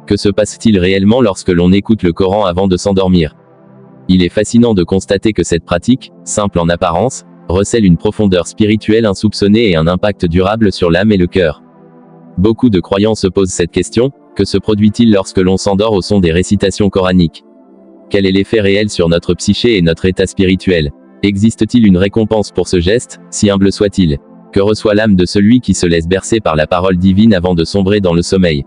Que se passe-t-il réellement lorsque l'on écoute le Coran avant de s'endormir? Il est fascinant de constater que cette pratique, simple en apparence, recèle une profondeur spirituelle insoupçonnée et un impact durable sur l'âme et le cœur. Beaucoup de croyants se posent cette question: que se produit-il lorsque l'on s'endort au son des récitations coraniques? Quel est l'effet réel sur notre psyché et notre état spirituel? Existe-t-il une récompense pour ce geste, si humble soit-il? Que reçoit l'âme de celui qui se laisse bercer par la parole divine avant de sombrer dans le sommeil?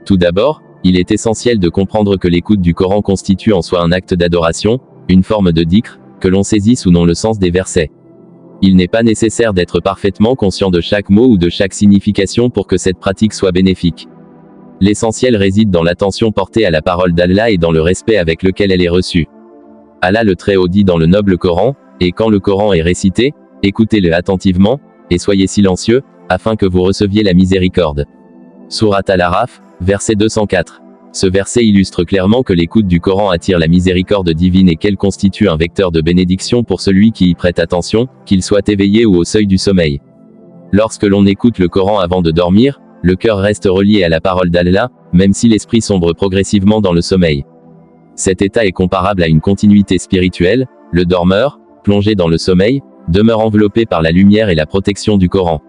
Tout d'abord, il est essentiel de comprendre que l'écoute du Coran constitue en soi un acte d'adoration, une forme de dhikr, que l'on saisisse ou non le sens des versets. Il n'est pas nécessaire d'être parfaitement conscient de chaque mot ou de chaque signification pour que cette pratique soit bénéfique. L'essentiel réside dans l'attention portée à la parole d'Allah et dans le respect avec lequel elle est reçue. Allah le Très-Haut dit dans le noble Coran: et quand le Coran est récité, écoutez-le attentivement, et soyez silencieux, afin que vous receviez la miséricorde. Sourate Al-Araf, verset 204. Ce verset illustre clairement que l'écoute du Coran attire la miséricorde divine et qu'elle constitue un vecteur de bénédiction pour celui qui y prête attention, qu'il soit éveillé ou au seuil du sommeil. Lorsque l'on écoute le Coran avant de dormir, le cœur reste relié à la parole d'Allah, même si l'esprit sombre progressivement dans le sommeil. Cet état est comparable à une continuité spirituelle. Le dormeur, plongé dans le sommeil, demeure enveloppé par la lumière et la protection du Coran.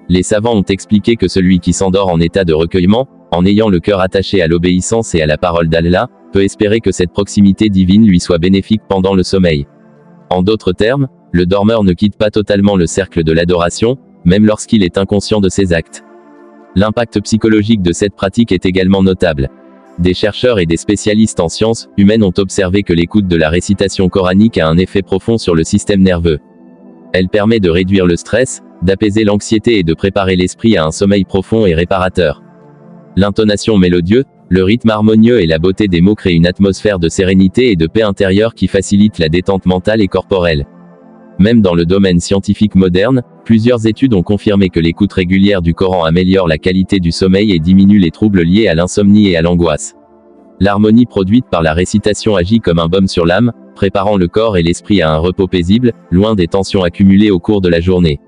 Les savants ont expliqué que celui qui s'endort en état de recueillement, en ayant le cœur attaché à l'obéissance et à la parole d'Allah, peut espérer que cette proximité divine lui soit bénéfique pendant le sommeil. En d'autres termes, le dormeur ne quitte pas totalement le cercle de l'adoration, même lorsqu'il est inconscient de ses actes. L'impact psychologique de cette pratique est également notable. Des chercheurs et des spécialistes en sciences humaines ont observé que l'écoute de la récitation coranique a un effet profond sur le système nerveux. Elle permet de réduire le stress, d'apaiser l'anxiété et de préparer l'esprit à un sommeil profond et réparateur. L'intonation mélodieuse, le rythme harmonieux et la beauté des mots créent une atmosphère de sérénité et de paix intérieure qui facilite la détente mentale et corporelle. Même dans le domaine scientifique moderne, plusieurs études ont confirmé que l'écoute régulière du Coran améliore la qualité du sommeil et diminue les troubles liés à l'insomnie et à l'angoisse. L'harmonie produite par la récitation agit comme un baume sur l'âme, préparant le corps et l'esprit à un repos paisible, loin des tensions accumulées au cours de la journée.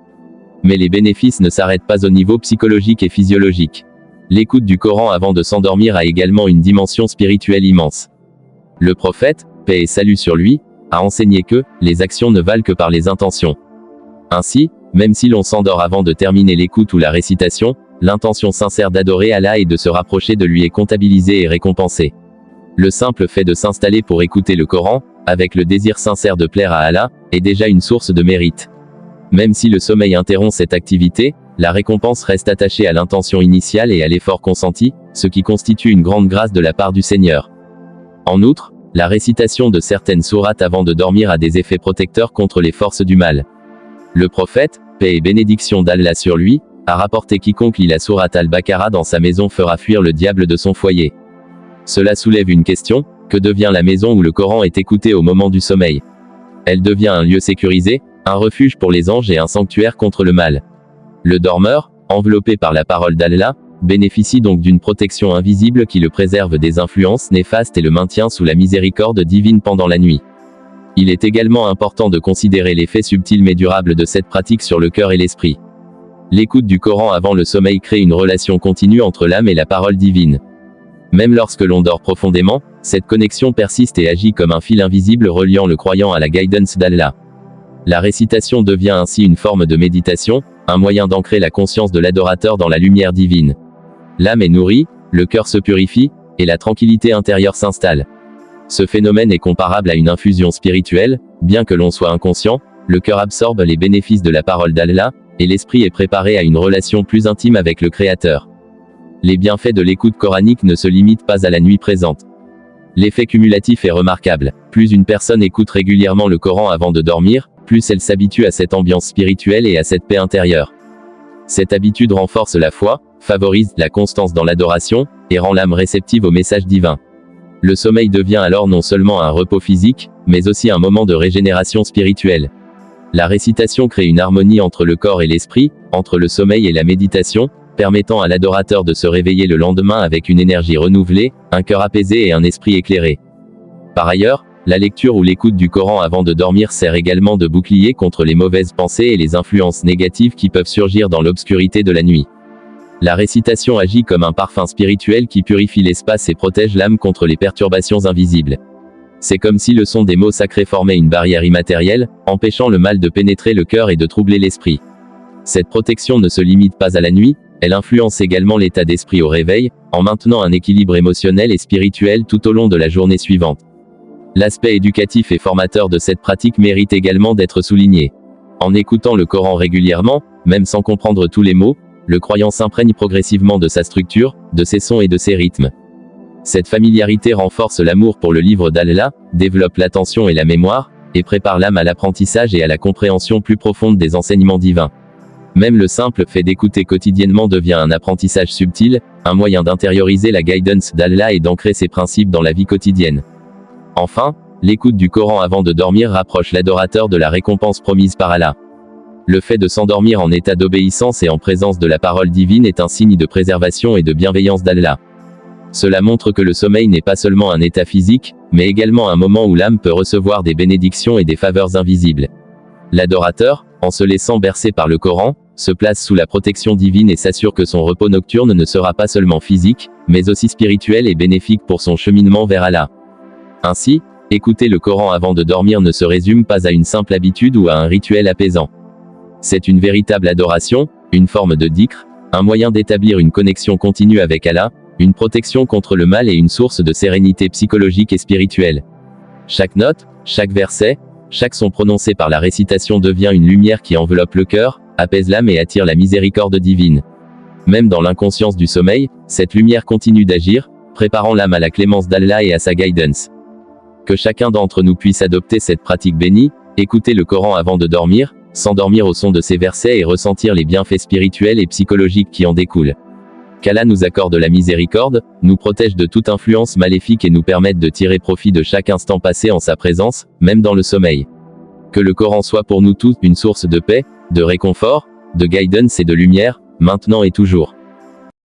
Mais les bénéfices ne s'arrêtent pas au niveau psychologique et physiologique. L'écoute du Coran avant de s'endormir a également une dimension spirituelle immense. Le prophète, paix et salut sur lui, a enseigné que les actions ne valent que par les intentions. Ainsi, même si l'on s'endort avant de terminer l'écoute ou la récitation, l'intention sincère d'adorer Allah et de se rapprocher de lui est comptabilisée et récompensée. Le simple fait de s'installer pour écouter le Coran, avec le désir sincère de plaire à Allah, est déjà une source de mérite. Même si le sommeil interrompt cette activité, la récompense reste attachée à l'intention initiale et à l'effort consenti, ce qui constitue une grande grâce de la part du Seigneur. En outre, la récitation de certaines sourates avant de dormir a des effets protecteurs contre les forces du mal. Le prophète, paix et bénédiction d'Allah sur lui, a rapporté: quiconque lit la sourate Al-Baqarah dans sa maison fera fuir le diable de son foyer. Cela soulève une question: que devient la maison où le Coran est écouté au moment du sommeil? Elle devient un lieu sécurisé, un refuge pour les anges et un sanctuaire contre le mal. Le dormeur, enveloppé par la parole d'Allah, bénéficie donc d'une protection invisible qui le préserve des influences néfastes et le maintient sous la miséricorde divine pendant la nuit. Il est également important de considérer l'effet subtil mais durable de cette pratique sur le cœur et l'esprit. L'écoute du Coran avant le sommeil crée une relation continue entre l'âme et la parole divine. Même lorsque l'on dort profondément, cette connexion persiste et agit comme un fil invisible reliant le croyant à la guidance d'Allah. La récitation devient ainsi une forme de méditation, un moyen d'ancrer la conscience de l'adorateur dans la lumière divine. L'âme est nourrie, le cœur se purifie, et la tranquillité intérieure s'installe. Ce phénomène est comparable à une infusion spirituelle. Bien que l'on soit inconscient, le cœur absorbe les bénéfices de la parole d'Allah, et l'esprit est préparé à une relation plus intime avec le Créateur. Les bienfaits de l'écoute coranique ne se limitent pas à la nuit présente. L'effet cumulatif est remarquable. Plus une personne écoute régulièrement le Coran avant de dormir, plus elle s'habitue à cette ambiance spirituelle et à cette paix intérieure. Cette habitude renforce la foi, favorise la constance dans l'adoration, et rend l'âme réceptive au message divin. Le sommeil devient alors non seulement un repos physique, mais aussi un moment de régénération spirituelle. La récitation crée une harmonie entre le corps et l'esprit, entre le sommeil et la méditation, permettant à l'adorateur de se réveiller le lendemain avec une énergie renouvelée, un cœur apaisé et un esprit éclairé. Par ailleurs, la lecture ou l'écoute du Coran avant de dormir sert également de bouclier contre les mauvaises pensées et les influences négatives qui peuvent surgir dans l'obscurité de la nuit. La récitation agit comme un parfum spirituel qui purifie l'espace et protège l'âme contre les perturbations invisibles. C'est comme si le son des mots sacrés formait une barrière immatérielle, empêchant le mal de pénétrer le cœur et de troubler l'esprit. Cette protection ne se limite pas à la nuit, elle influence également l'état d'esprit au réveil, en maintenant un équilibre émotionnel et spirituel tout au long de la journée suivante. L'aspect éducatif et formateur de cette pratique mérite également d'être souligné. En écoutant le Coran régulièrement, même sans comprendre tous les mots, le croyant s'imprègne progressivement de sa structure, de ses sons et de ses rythmes. Cette familiarité renforce l'amour pour le livre d'Allah, développe l'attention et la mémoire, et prépare l'âme à l'apprentissage et à la compréhension plus profonde des enseignements divins. Même le simple fait d'écouter quotidiennement devient un apprentissage subtil, un moyen d'intérioriser la guidance d'Allah et d'ancrer ses principes dans la vie quotidienne. Enfin, l'écoute du Coran avant de dormir rapproche l'adorateur de la récompense promise par Allah. Le fait de s'endormir en état d'obéissance et en présence de la parole divine est un signe de préservation et de bienveillance d'Allah. Cela montre que le sommeil n'est pas seulement un état physique, mais également un moment où l'âme peut recevoir des bénédictions et des faveurs invisibles. L'adorateur, en se laissant bercer par le Coran, se place sous la protection divine et s'assure que son repos nocturne ne sera pas seulement physique, mais aussi spirituel et bénéfique pour son cheminement vers Allah. Ainsi, écouter le Coran avant de dormir ne se résume pas à une simple habitude ou à un rituel apaisant. C'est une véritable adoration, une forme de dhikr, un moyen d'établir une connexion continue avec Allah, une protection contre le mal et une source de sérénité psychologique et spirituelle. Chaque note, chaque verset, chaque son prononcé par la récitation devient une lumière qui enveloppe le cœur, apaise l'âme et attire la miséricorde divine. Même dans l'inconscience du sommeil, cette lumière continue d'agir, préparant l'âme à la clémence d'Allah et à sa guidance. Que chacun d'entre nous puisse adopter cette pratique bénie, écouter le Coran avant de dormir, s'endormir au son de ces versets et ressentir les bienfaits spirituels et psychologiques qui en découlent. Qu'Allah nous accorde la miséricorde, nous protège de toute influence maléfique et nous permette de tirer profit de chaque instant passé en sa présence, même dans le sommeil. Que le Coran soit pour nous tous une source de paix, de réconfort, de guidance et de lumière, maintenant et toujours.